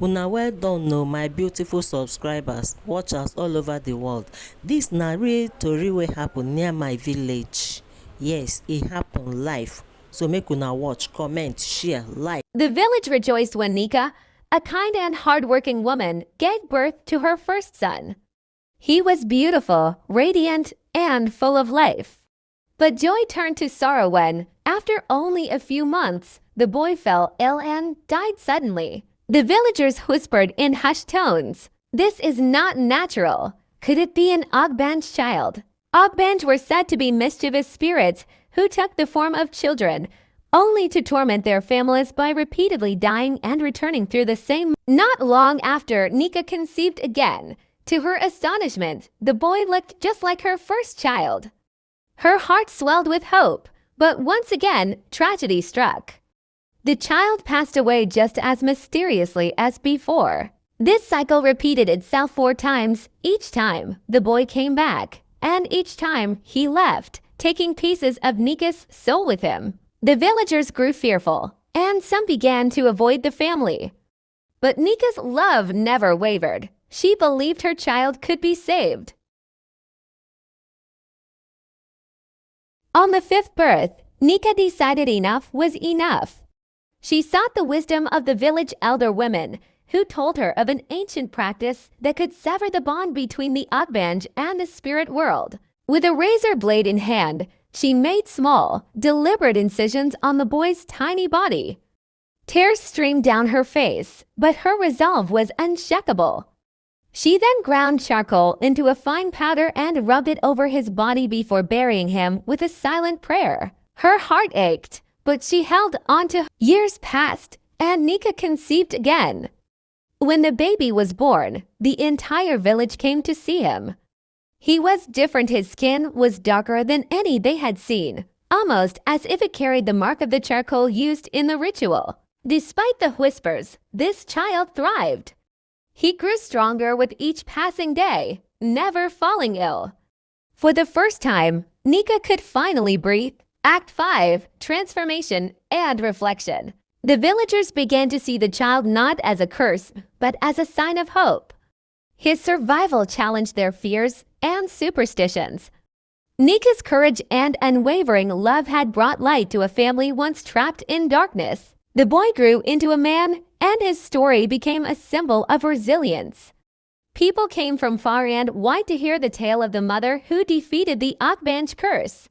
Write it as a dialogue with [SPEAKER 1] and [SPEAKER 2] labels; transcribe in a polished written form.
[SPEAKER 1] Una well done o my beautiful subscribers, watchers all over the world. Dis na real tori wey happen near my village. Yes, e happen live. So make una watch, comment, share, like.
[SPEAKER 2] The village rejoiced when Nika, a kind and hard-working woman, gave birth to her first son. He was beautiful, radiant, and full of life. But joy turned to sorrow when, after only a few months, the boy fell ill and died suddenly. The villagers whispered in hushed tones, "This is not natural. Could it be an Ogbanj child?" Ogbanj were said to be mischievous spirits who took the form of children, only to torment their families by repeatedly dying and returning through the same. Not long after, Nika conceived again. To her astonishment, the boy looked just like her first child. Her heart swelled with hope, but once again, tragedy struck. The child passed away just as mysteriously as before. This cycle repeated itself 4 times. Each time, the boy came back, and each time he left, taking pieces of Nika's soul with him. The villagers grew fearful, and some began to avoid the family. But Nika's love never wavered. She believed her child could be saved. On the 5th birth, Nika decided enough was enough. She sought the wisdom of the village elder women, who told her of an ancient practice that could sever the bond between the Ogbanj and the spirit world. With a razor blade in hand, she made small, deliberate incisions on the boy's tiny body. Tears streamed down her face, but her resolve was unshakable. She then ground charcoal into a fine powder and rubbed it over his body before burying him with a silent prayer. Her heart ached, but she held on to. Years passed, and Nika conceived again. When the baby was born, the entire village came to see him. He was different. His skin was darker than any they had seen, almost as if it carried the mark of the charcoal used in the ritual. Despite the whispers, this child thrived. He grew stronger with each passing day, never falling ill. For the first time, Nika could finally breathe. Act 5, Transformation and Reflection. The villagers began to see the child not as a curse, but as a sign of hope. His survival challenged their fears and superstitions. Nika's courage and unwavering love had brought light to a family once trapped in darkness. The boy grew into a man, and his story became a symbol of resilience. People came from far and wide to hear the tale of the mother who defeated the Ogbanj curse.